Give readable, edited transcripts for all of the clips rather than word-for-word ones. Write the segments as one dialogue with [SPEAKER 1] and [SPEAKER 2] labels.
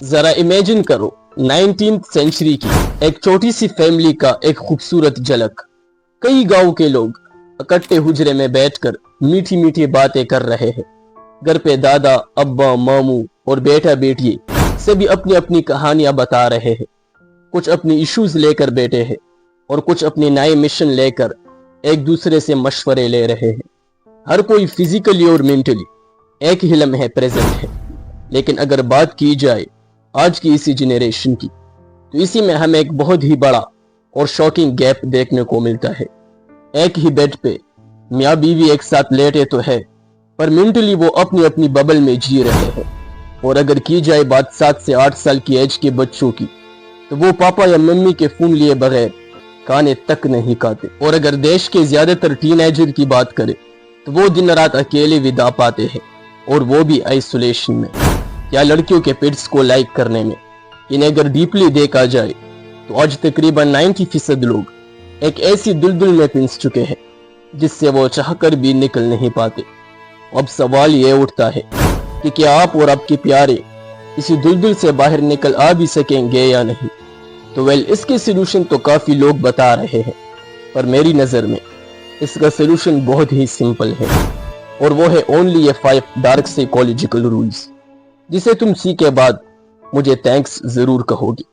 [SPEAKER 1] जरा इमेजिन करो 19th century की एक छोटी सी फैमिली का एक खूबसूरत झलक। कई गांव के लोग इकट्ठे हुजरे में बैठकर मीठी मीठी बातें कर रहे हैं। घर पे दादा अब्बा मामू और बेटा बेटी सभी अपनी अपनी कहानियां बता रहे हैं। कुछ अपनी इश्यूज लेकर बैठे हैं और कुछ अपनी नए मिशन लेकर एक दूसरे से मशवरे ले रहे हैं। हर कोई फिजिकली और मेंटली एक ही लम्हे प्रेजेंट है। लेकिन अगर बात की जाए आज की इसी जनरेशन की, तो इसी में हमें एक बहुत ही बड़ा और शॉकिंग गैप देखने को मिलता है। एक ही बेड पे मियाँ बीवी एक साथ लेटे तो है, पर मेंटली वो अपनी अपनी बबल में जी रहे हैं। और अगर की जाए बात 7 से 8 साल की एज के बच्चों की, तो वो पापा या मम्मी के फोन लिए बगैर खाने तक नहीं खाते। और अगर देश के ज्यादातर टीनेजर की बात करें, तो वो दिन रात अकेले विदा पाते हैं, और वो भी आइसोलेशन में या लड़कियों के पिट्स को लाइक करने में। इन्हें अगर डीपली देखा जाए तो आज तकरीबन 90% लोग एक ऐसी दुलदुल में पिंस चुके हैं जिससे वो चाहकर भी निकल नहीं पाते। अब सवाल ये उठता है कि क्या आप और आपके प्यारे इसी दुलदुल से बाहर निकल आ भी सकेंगे या नहीं। तो इसके सोल्यूशन तो काफी लोग बता रहे हैं, पर मेरी नजर में इसका सोल्यूशन बहुत ही सिंपल है, और वो है ओनली ये 5 डार्क साइकोलॉजिकल रूल्स, जिसे तुम सीखे बाद मुझे थैंक्स जरूर कहोगे,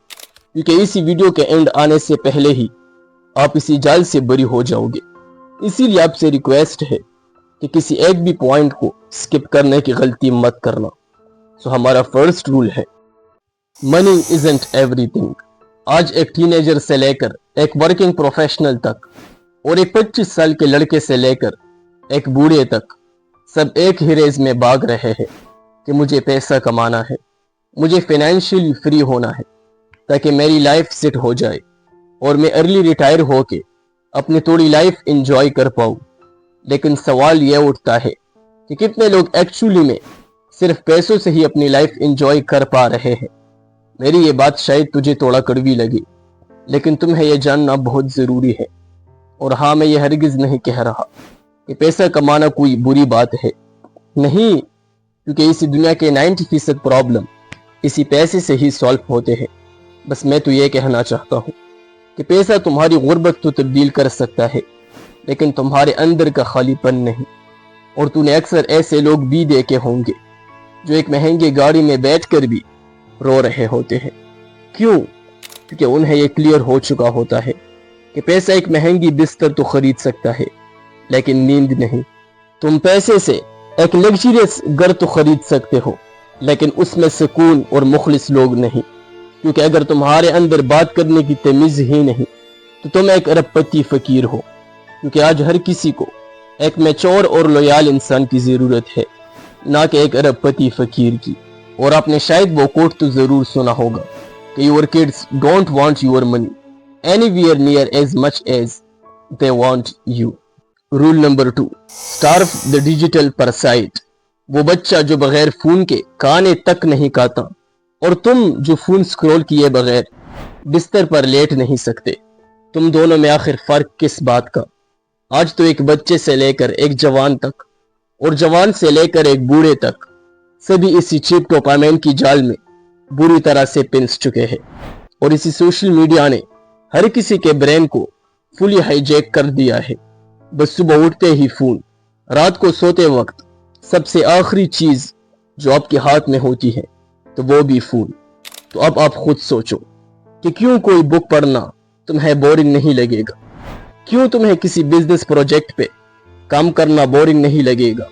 [SPEAKER 1] क्योंकि इसी वीडियो के एंड आने से पहले ही आप इसी जाल से बरी हो जाओगे। इसीलिए आपसे रिक्वेस्ट है कि किसी एक भी पॉइंट को स्किप करने की गलती मत करना। सो हमारा फर्स्ट रूल है, मनी इजंट एवरीथिंग। आज एक टीनेजर से लेकर एक वर्किंग प्रोफेशनल तक, और एक 25 साल के लड़के से लेकर एक बूढ़े तक, सब एक ही रेस में भाग रहे हैं कि मुझे पैसा कमाना है, मुझे फाइनेंशियली फ्री होना है, ताकि मेरी लाइफ सेट हो जाए और मैं अर्ली रिटायर होके अपनी थोड़ी लाइफ एंजॉय कर पाऊं। लेकिन सवाल यह उठता है कि कितने लोग एक्चुअली में सिर्फ पैसों से ही अपनी लाइफ एंजॉय कर पा रहे हैं। मेरी ये बात शायद तुझे थोड़ा कड़वी लगे, लेकिन तुम्हें यह जानना बहुत जरूरी है। और हाँ, मैं ये हरगिज नहीं कह रहा कि पैसा कमाना कोई बुरी बात है, नहीं, क्योंकि इसी दुनिया के 90% प्रॉब्लम इसी पैसे से ही सॉल्व होते हैं। बस मैं तो ये कहना चाहता हूँ कि पैसा तुम्हारी गुर्बत तो तब्दील कर सकता है, लेकिन तुम्हारे अंदर का खालीपन नहीं। और तूने अक्सर ऐसे लोग भी देखे होंगे जो एक महंगी गाड़ी में बैठकर भी रो रहे होते हैं। क्यों? क्योंकि उन्हें यह क्लियर हो चुका होता है कि पैसा एक महंगी बिस्तर तो खरीद सकता है, लेकिन नींद नहीं। तुम पैसे से एक लग्जरियस घर तो खरीद सकते हो, लेकिन उसमें सुकून और मुखलिस लोग नहीं। क्योंकि अगर तुम्हारे अंदर बात करने की तमीज ही नहीं, तो तुम एक अरबपति फकीर हो। क्योंकि आज हर किसी को एक मैच्योर और लॉयल इंसान की जरूरत है, ना कि एक अरबपति फकीर की। और आपने शायद वो कोट तो जरूर सुना होगा कि your kids don't want your money anywhere near as much as they want you. Rule number 2, starve the digital parasite. वो बच्चा जो बगैर फोन के खाने तक नहीं खाता, और तुम जो फोन स्क्रॉल किए बगैर बिस्तर पर लेट नहीं सकते। तुम दोनों में आखिर फर्क किस बात का? आज तो एक बच्चे से लेकर एक जवान तक, और जवान से लेकर एक बूढ़े तक, सभी इसी चीप डोपामाइन की जाल में बुरी तरह से पिंस चुके हैं। और इसी सोशल मीडिया ने हर किसी के ब्रेन को फुली हाईजैक कर दिया है। बस सुबह उठते ही फोन, रात को सोते वक्त सबसे आखिरी चीज जो आपके हाथ में होती है, तो वो भी फोन। तो अब आप खुद सोचो कि क्यों कोई बुक पढ़ना तुम्हें बोरिंग नहीं लगेगा? क्यों तुम्हें किसी बिजनेस प्रोजेक्ट पे काम करना बोरिंग नहीं लगेगा?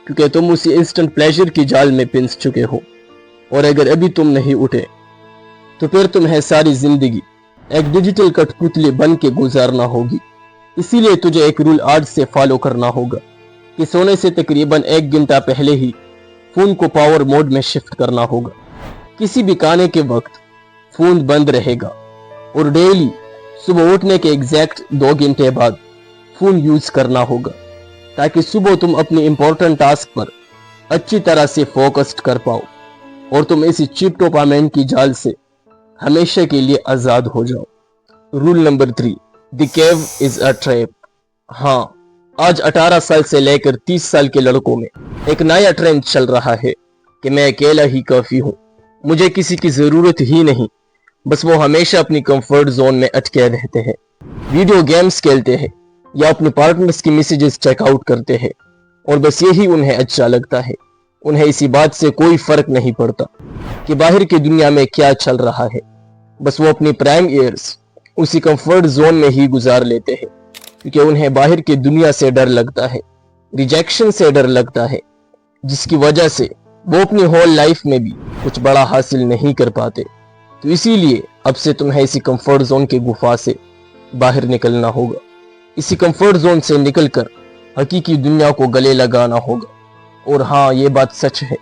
[SPEAKER 1] क्योंकि तुम उसी इंस्टेंट प्लेजर की जाल में पिंस चुके हो। और अगर अभी तुम नहीं उठे, तो फिर तुम्हें सारी जिंदगी एक डिजिटल कठपुतली बन के गुजारना होगी। इसीलिए तुझे एक रूल आज से फॉलो करना होगा कि सोने से तकरीबन 1 घंटा पहले ही फोन को पावर मोड में शिफ्ट करना होगा। किसी भी खाने के वक्त फोन बंद रहेगा, और डेली सुबह उठने के एग्जैक्ट 2 घंटे बाद फोन यूज करना होगा, ताकि सुबह तुम अपनी इंपॉर्टेंट टास्क पर अच्छी तरह से फोकस्ड कर पाओ, और तुम इसी चीप डोपामाइन की जाल से हमेशा के लिए आजाद हो जाओ। Rule number 3, the cave is a trap. हाँ, आज 18 साल से लेकर 30 साल के लड़कों में एक नया ट्रेंड चल रहा है कि मैं अकेला ही काफी हूँ। مجھے کسی کی ضرورت ہی نہیں، بس وہ ہمیشہ اپنی کمفرٹ زون میں اٹکے رہتے ہیں، ویڈیو گیمز کھیلتے ہیں یا اپنے پارٹنرز کی میسیجز چیک آؤٹ کرتے ہیں، اور بس یہی انہیں اچھا لگتا ہے۔ انہیں اسی بات سے کوئی فرق نہیں پڑتا کہ باہر کی دنیا میں کیا چل رہا ہے، بس وہ اپنی پرائم ایئرز اسی کمفرٹ زون میں ہی گزار لیتے ہیں، کیونکہ انہیں باہر کی دنیا سے ڈر لگتا ہے، ریجیکشن سے ڈر لگتا ہے، جس کی وجہ سے وہ اپنی ہول لائف میں بھی کچھ بڑا حاصل نہیں کر پاتے۔ تو اسی لیے اب سے تمہیں اسی کمفرٹ زون کے گفا سے باہر نکلنا ہوگا، اسی کمفرٹ زون سے نکل کر حقیقی دنیا کو گلے لگانا ہوگا۔ اور ہاں، یہ بات سچ ہے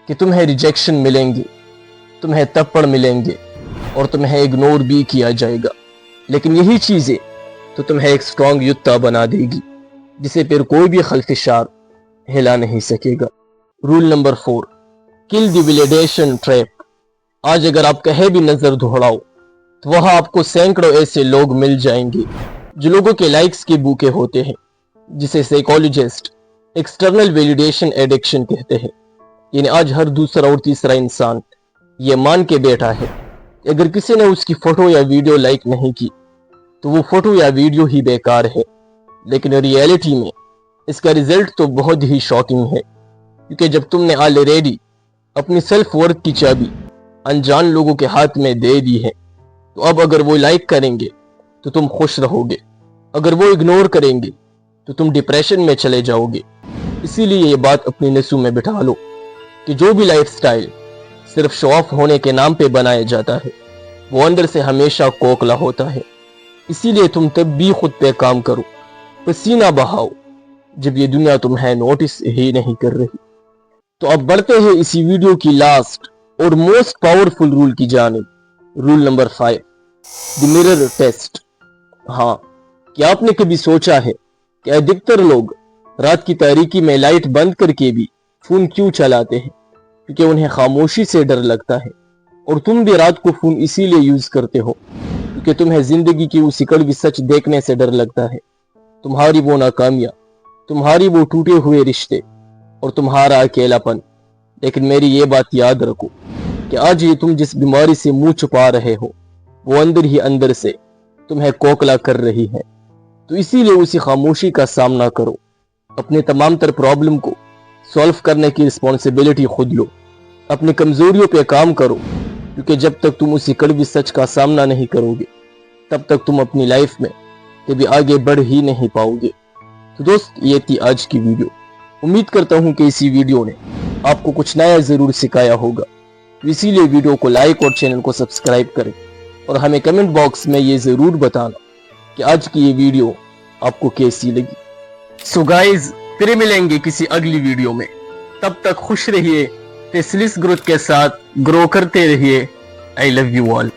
[SPEAKER 1] کہ تمہیں ریجیکشن ملیں گے، تمہیں تپڑ ملیں گے، اور تمہیں اگنور بھی کیا جائے گا، لیکن یہی چیزیں تو تمہیں ایک سٹرونگ یوتا بنا دے گی، جسے پھر کوئی بھی خلفشار ہلا نہیں سکے گا۔ رول نمبر 4، کل دی ویلیڈیشن ٹریپ۔ آج اگر آپ کہیں بھی نظر دوڑاؤ تو وہاں آپ کو سینکڑوں ایسے لوگ مل جائیں گے جو لوگوں کے لائکس کے بھوکے ہوتے ہیں، جسے سائیکالوجسٹ ایکسٹرنل ویلیڈیشن ایڈکشن کہتے ہیں۔ یعنی آج ہر دوسرا اور تیسرا انسان یہ مان کے بیٹھا ہے کہ اگر کسی نے اس کی فوٹو یا ویڈیو لائک نہیں کی تو وہ فوٹو یا ویڈیو ہی بیکار ہے، لیکن ریئلٹی میں اس کا ریزلٹ تو بہت ہی شاکنگ ہے، کیونکہ جب تم نے آلریڈی اپنی سیلف ورتھ کی چابی انجان لوگوں کے ہاتھ میں دے دی ہے، تو اب اگر وہ لائک کریں گے تو تم خوش رہو گے، اگر وہ اگنور کریں گے تو تم ڈپریشن میں چلے جاؤ گے۔ اسی لیے یہ بات اپنی نسوں میں بٹھا لو کہ جو بھی لائف سٹائل صرف شو آف ہونے کے نام پہ بنایا جاتا ہے وہ اندر سے ہمیشہ کوکلا ہوتا ہے۔ اسی لیے تم تب بھی خود پہ کام کرو، پسینہ بہاؤ، جب یہ دنیا تمہیں نوٹس ہی نہیں کر رہی۔ تو اب بڑھتے ہیں اسی ویڈیو کی لاسٹ اور موسٹ پاورفل رول کی جانب۔ Roll number 5، the mirror test. ہاں، کیا آپ نے کبھی سوچا ہے کہ ادھکتر لوگ رات کی تاریکی میں لائٹ بند کر کے بھی فون کیوں چلاتے ہیں؟ کیونکہ انہیں خاموشی سے ڈر لگتا ہے، اور تم بھی رات کو فون اسی لیے یوز کرتے ہو کیونکہ تمہیں زندگی کی اسی کڑوی سچ دیکھنے سے ڈر لگتا ہے، تمہاری وہ ناکامیاں، تمہاری وہ ٹوٹے ہوئے رشتے، اور تمہارا اکیلا پن۔ لیکن میری یہ بات یاد رکھو کہ آج یہ تم جس بیماری سے منہ چھپا رہے ہو وہ اندر ہی اندر سے تمہیں کوکلا کر رہی ہے۔ تو اسی لیے اسی خاموشی کا سامنا کرو، اپنے تمام تر پرابلم کو سولو کرنے کی رسپانسبلٹی خود لو، اپنی کمزوریوں پہ کام کرو، کیونکہ جب تک تم اسی کڑوی سچ کا سامنا نہیں کرو گے تب تک تم اپنی لائف میں کبھی آگے بڑھ ہی نہیں پاؤ گے۔ تو دوست، یہ تھی آج کی ویڈیو۔ امید کرتا ہوں کہ اسی ویڈیو نے آپ کو کچھ نیا ضرور سکھایا ہوگا، تو اسی لیے ویڈیو کو لائک اور چینل کو سبسکرائب کریں، اور ہمیں کمنٹ باکس میں یہ ضرور بتانا کہ آج کی یہ ویڈیو آپ کو کیسی لگی۔ سو گائز، پھر ملیں گے کسی اگلی ویڈیو میں، تب تک خوش رہیے، فیسلیس گروتھ کے ساتھ گرو کرتے رہیے۔ I love you all.